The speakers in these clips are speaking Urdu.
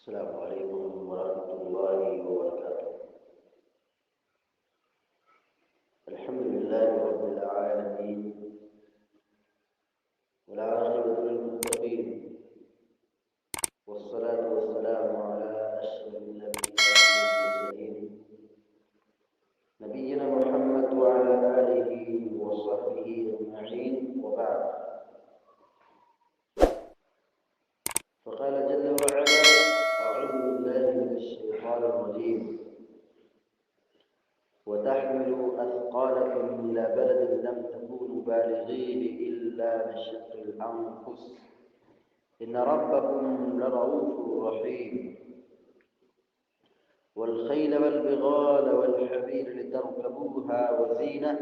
السلام علیکم ورحمۃ اللہ وبرکاتہ۔ الحمد للہ رب العالمین والعاقبۃ للمتقین والصلاة والسلام علی اشرف الانبیاء والمرسلین نبینا محمد وعلی آلہ وصحبہ اجمعین وبعد۔ فقال جل وعلا: أعوذ بالله من الشيطان الرجيم وتحملوا أثقالكم إلى بلد لم تكونوا بالغيه إلا بشق الأنفس إن ربكم لرؤوف رحيم والخيل والبغال والحمير لتركبوها وزينة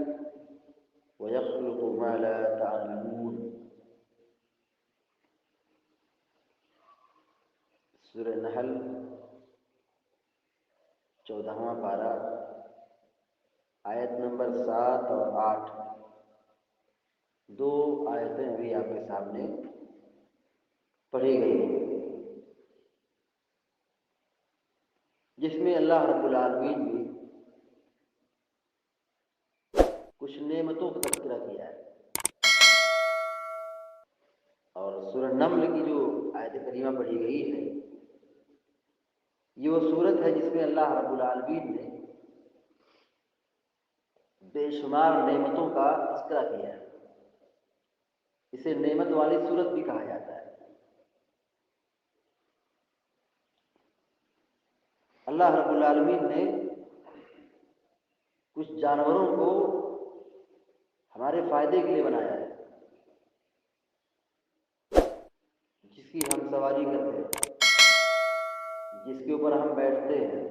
ويخلق ما لا تعلمون۔ سورہ نحل 14واں پارہ، آیت نمبر 7 اور 8، دو آیتیں ابھی آپ کے سامنے پڑھی گئی ہیں، جس میں اللہ رب العالمین نے کچھ نعمتوں کا تذکرہ کیا ہے۔ اور سورہ نمل کی جو آیت کریمہ پڑھی گئی ہے، یہ وہ صورت ہے جس میں اللہ رب العالمین نے بے شمار نعمتوں کا تذکرہ کیا ہے۔ اسے نعمت والی صورت بھی کہا جاتا ہے۔ اللہ رب العالمین نے کچھ جانوروں کو ہمارے فائدے کے لیے بنایا ہے، جس کی ہم سواری کرتے ہیں، جس کے اوپر ہم بیٹھتے ہیں،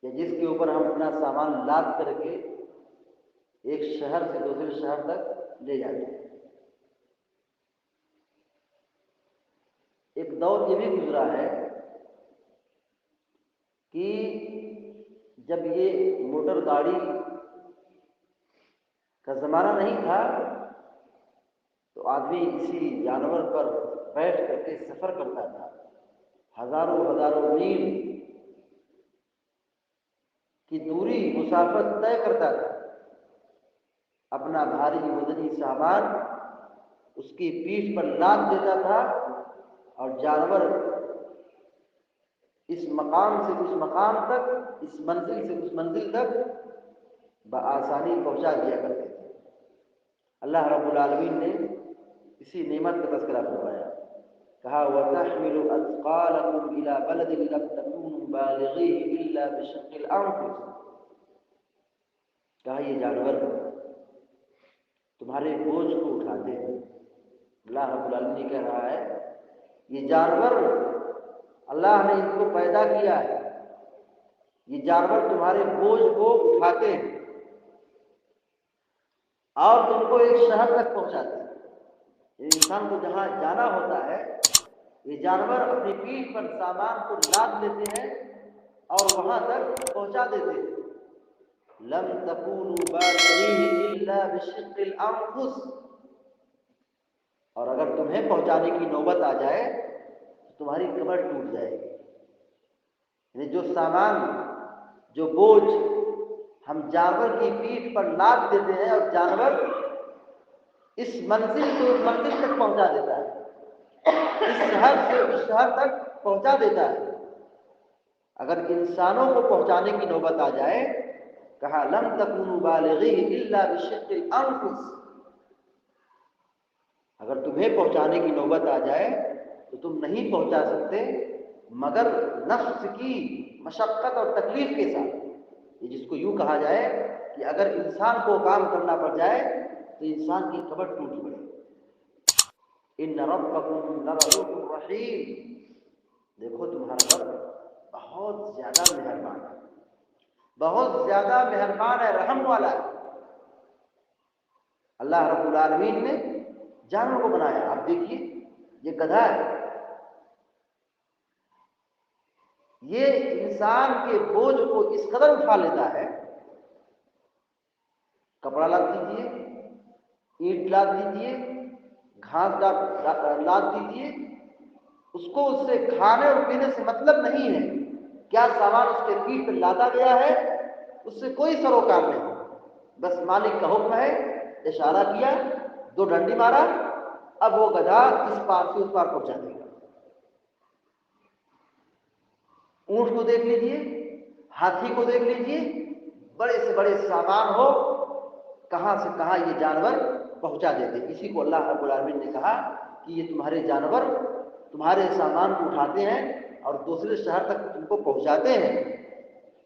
یا جس کے اوپر ہم اپنا سامان لاد کر کے ایک شہر سے دوسرے شہر تک لے جاتے ہیں۔ ایک دور یہ بھی گزرا ہے کہ جب یہ موٹر گاڑی کا زمانہ نہیں تھا تو آدمی اسی جانور پر بیٹھ کر کے سفر کرتا تھا، ہزاروں میل کی دوری مسافت طے کرتا تھا، اپنا بھاری وزنی سامان اس کی پیٹھ پر لاد دیتا تھا اور جانور اس مقام سے اس مقام تک، اس منزل سے اس منزل تک بآسانی پہنچا دیا کرتے تھے۔ اللہ رب العالمین نے اسی نعمت کا تذکرہ فرمایا، کہا وَتَحْمِلُ أَثْقَالَكُمْ إِلَى بَلَدٍ لَمْ تَكُونُوا بَالِغِيهِ إِلَّا بِشِقِّ الْأَنفُسِ۔ کہا یہ جانور تمہارے بوجھ کو اٹھاتے ہیں۔ اللہ رب العالمین کہہ رہا ہے یہ جانور اللہ نے ان کو پیدا کیا ہے، یہ جانور تمہارے بوجھ کو اٹھاتے ہیں اور تم کو ایک شہر تک پہنچاتے ہیں۔ انسان کو جہاں جانا ہوتا ہے، یہ جانور اپنی پیٹھ پر سامان کو لاد لیتے ہیں اور وہاں تک پہنچا دیتے ہیں۔ لم تکونوا بالغیہ الا بشق الانفس، اور اگر تمہیں پہنچانے کی نوبت آ جائے تو تمہاری کمر ٹوٹ جائے گی۔ یعنی جو سامان، جو بوجھ ہم جانور کی پیٹھ پر لاد دیتے ہیں اور جانور اس منزل سے اس منزل تک پہنچا دیتا ہے، اس شہر سے اس شہر تک پہنچا دیتا ہے، اگر انسانوں کو پہنچانے کی نوبت آ جائے، کہا لم تکونوا بالغیہ الا بشق الانفس، اگر تمہیں پہنچانے کی نوبت آ جائے تو تم نہیں پہنچا سکتے مگر نفس کی مشقت اور تکلیف کے ساتھ۔ یہ جس کو یوں کہا جائے کہ اگر انسان کو کام کرنا پڑ جائے تو انسان کی کمر ٹوٹ پڑے۔ ان ربکم لرؤوف رحیم، دیکھو تمہارا رب بہت زیادہ مہربان ہے، بہت زیادہ مہربان ہے، رحم والا ہے۔ اللہ رب العالمین نے جانوروں کو بنایا۔ آپ دیکھیے یہ گدھا ہے، یہ انسان کے بوجھ کو اس قدر اٹھا لیتا ہے، کپڑا لاد دیجیے، اینٹ لاد دیجیے، گھاس لاد دیجیے، اس کو اس سے کھانے اور پینے سے مطلب نہیں ہے، کیا سامان اس کے پیٹھ پہ لادا گیا ہے اس سے کوئی سروکار نہیں، بس مالک کا حکم ہے، اشارہ کیا، دو ڈنڈی مارا، اب وہ گدھا اس پار سے اس پار پہنچا دے گا۔ اونٹ کو دیکھ لیجئے، ہاتھی کو دیکھ لیجئے، بڑے سے بڑے سامان ہو، کہاں سے کہاں یہ جانور پہنچا دیتے۔ اسی کو اللہ رب العالمین نے کہا کہ یہ تمہارے جانور تمہارے سامان کو اٹھاتے ہیں اور دوسرے شہر تک تم کو پہنچاتے ہیں،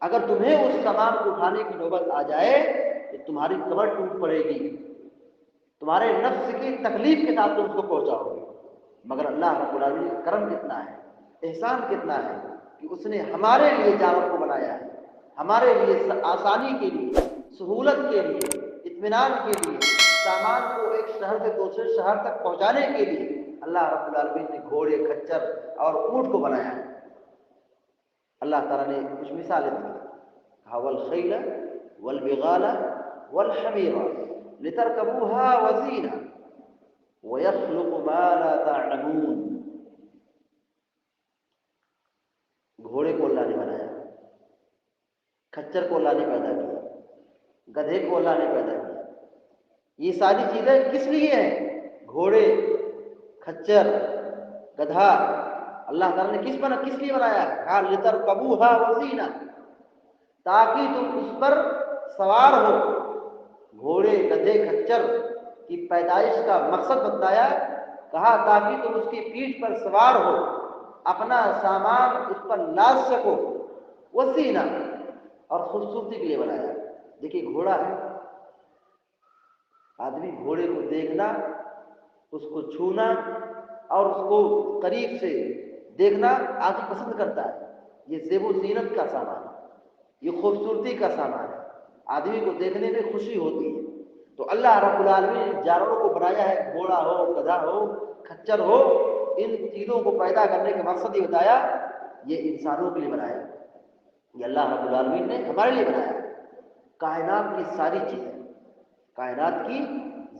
اگر تمہیں اس سامان کو اٹھانے کی نوبت آ جائے تو تمہاری کمر ٹوٹ پڑے گی، تمہارے نفس کی تکلیف کے ساتھ تم اس کو پہنچاؤ گے۔ مگر اللہ رب العالمین کا کرم کتنا ہے، احسان کتنا ہے کہ اس نے ہمارے لیے جانور کو بنایا ہے، ہمارے لیے آسانی کے لیے، سہولت کے لیے، اطمینان کے لیے، سامان کو ایک شہر سے دوسرے شہر تک پہنچانے کے لیے اللہ رب العالمین نے گھوڑے، کھچر اور اونٹ کو بنایا ہے۔ اللہ تعالیٰ نے کچھ مثالیں دی، کہا والخیل والبغال والحمیر لترکبوها وزینہ ویخلق ما لا تعلمون۔ گھوڑے کو اللہ نے بنایا، کھچر کو اللہ نے پیدا کیا، گدھے کو اللہ نے پیدا کیا۔ یہ ساری چیزیں کس لیے ہیں؟ گھوڑے، کھچر، گدھا، اللہ تعالیٰ نے کس لیے بنایا؟ کہا لترکبوها وزینہ، تاکہ تم اس پر سوار ہو۔ گھوڑے، گدھے، کھچر کی پیدائش کا مقصد بتایا، کہا تاکہ تم اس کی پیٹھ پر سوار ہو، اپنا سامان اس پر لاد سکو، وزینہ، اور خوبصورتی کے لیے بنایا۔ دیکھیے گھوڑا ہے، آدمی گھوڑے کو دیکھنا، اس کو چھونا اور اس کو قریب سے دیکھنا آدمی پسند کرتا ہے۔ یہ زیب و زینت کا سامان ہے، یہ خوبصورتی کا سامان ہے، آدمی کو دیکھنے میں خوشی ہوتی ہے۔ تو اللہ رب العالمین نے جانوروں کو بنایا ہے، گھوڑا ہو، گدھا ہو، کھچر ہو، ان چیزوں کو پیدا کرنے کا مقصد یہ بتایا، یہ انسانوں کے لیے بنایا، یہ اللہ رب العالمین نے ہمارے لیے بنایا۔ کائنات کی ساری چیزیں، کائنات کی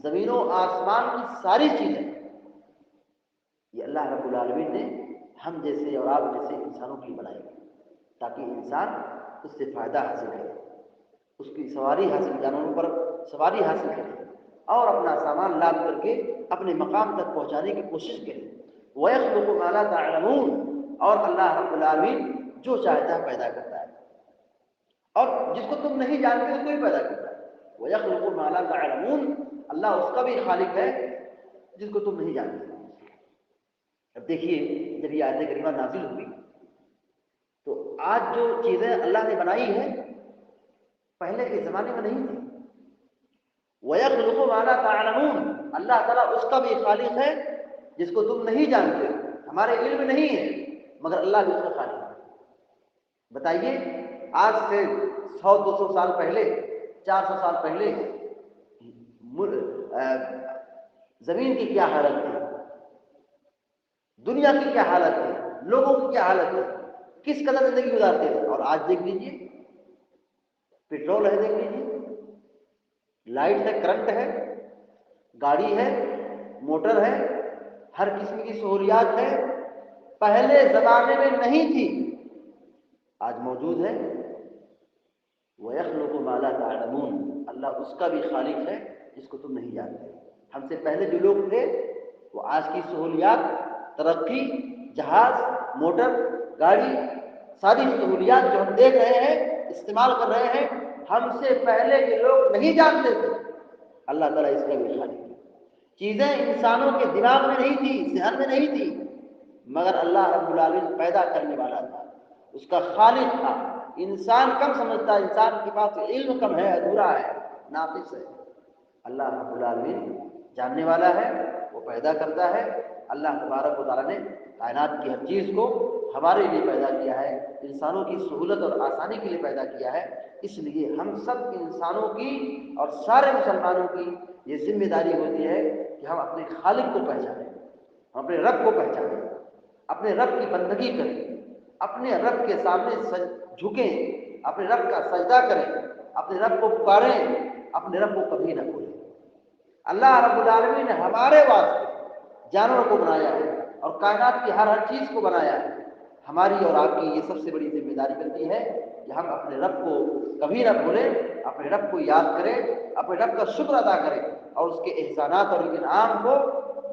زمین و آسمان کی ساری چیزیں یہ اللہ رب العالمین نے ہم جیسے اور آپ جیسے انسانوں کی بنائی، تاکہ انسان اس سے فائدہ حاصل کرے، اس کی سواری حاصل، جانوروں پر سواری حاصل کرے اور اپنا سامان لاد کر کے اپنے مقام تک پہنچانے کی کوشش کرے۔ وَيَخْلُقُ مَا لَا تَعْلَمُونَ، اور اللہ رب العالمین جو چاہتا ہے پیدا کرتا ہے، اور جس کو تم نہیں جانتے اس کو بھی پیدا کرتا ہے۔ وَيَخْلُقُ مَا لَا تَعْلَمُونَ، اللہ اس کا بھی خالق ہے جس کو تم نہیں جانتے۔ اب دیکھیے جب یہ آیت کریمہ نازل ہوئی تو آج جو چیزیں اللہ نے بنائی ہیں پہلے کے زمانے میں نہیں تھی۔ وَيَخْلُقُ مَا لَا تَعْلَمُونَ، اللہ تعالیٰ اس کا بھی خالق ہے جس کو تم نہیں جانتے، ہمارے علم نہیں ہے، مگر اللہ بھی اس کا خالق ہے۔ بتائیے آج سے 100-200 سال پہلے، 400 سال پہلے زمین کی کیا حالت تھی، دنیا کی کیا حالت ہے، لوگوں کی کیا حالت ہے، کس قدر زندگی گزارتے ہیں؟ اور آج دیکھ لیجئے، پیٹرول ہے، دیکھ لیجئے، لائٹ ہے، کرنٹ ہے، گاڑی ہے، موٹر ہے، ہر قسم کی سہولیات ہے، پہلے زمانے میں نہیں تھی، آج موجود ہے۔ وَيَخْلُقُ مَا لَا تَعْلَمُونَ، اللہ اس کا بھی خالق ہے جس کو تم نہیں جانتے۔ ہم سے پہلے جو لوگ تھے وہ آج کی سہولیات، ترقی، جہاز، موٹر، گاڑی، ساری سہولیات جو ہم دیکھ رہے ہیں، استعمال کر رہے ہیں، ہم سے پہلے کے لوگ نہیں جانتے تھے۔ اللہ تعالیٰ اس کا بھی خالق ہے۔ چیزیں انسانوں کے دماغ میں نہیں تھی، ذہن میں نہیں تھی، مگر اللہ رب العالمین پیدا کرنے والا تھا، اس کا خالق تھا۔ انسان کم سمجھتا ہے، انسان کے پاس علم کم ہے، ادھورا ہے، ناقص ہے۔ اللہ رب العالمین جاننے والا ہے، وہ پیدا کرتا ہے۔ اللہ تبارک و تعالیٰ نے کائنات کی ہر چیز کو ہمارے لیے پیدا کیا ہے، انسانوں کی سہولت اور آسانی کے لیے پیدا کیا ہے۔ اس لیے ہم سب انسانوں کی اور سارے مسلمانوں کی یہ ذمہ داری ہوتی ہے کہ ہم اپنے خالق کو پہچانیں، ہم اپنے رب کو پہچانیں، اپنے رب کی بندگی کریں، اپنے رب کے سامنے جھکیں، اپنے رب کا سجدہ کریں، اپنے رب کو پکاریں، اپنے رب کو کبھی نہ بھولیں۔ اللہ رب العالمین نے ہمارے واسطے جانوروں کو بنایا ہے، اور کائنات کی ہر چیز کو بنایا ہے، ہماری اور آپ کی یہ سب سے بڑی ذمہ داری بنتی ہے کہ ہم اپنے رب کو کبھی نہ بھولیں، اپنے رب کو یاد کریں، اپنے رب کا شکر ادا کریں اور اس کے احسانات اور انعام کو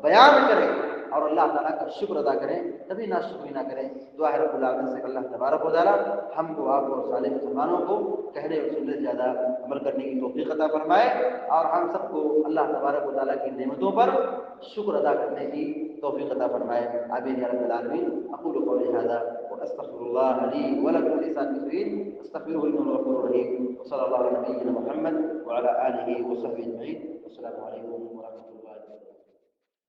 بیان کریں اور اللہ تعالیٰ کا شکر ادا کریں، کبھی نہ شکر نہ کریں۔ دعا ہے رب العالمین سے کہ اللہ تبارک و تعالیٰ ہم کو، آپ کو اور سارے مسلمانوں کو کہنے اور سننے سے زیادہ عمل کرنے کی توفیق عطا فرمائے اور ہم سب کو اللہ تبارک و تعالیٰ کی نعمتوں پر شکر ادا کرنے کی توفیق عطا فرمائے۔ آمین یا رب العالمین۔ اقول قولی ھذا واستغفر اللہ لی ولکم ولسائر المسلمین استغفروہ انہ هو الغفور الرحیم۔ وصلی اللہ علی نبینا محمد وعلی آلہ وصحبہ اجمعین۔ السلام علیکم ورحمۃ اللہ۔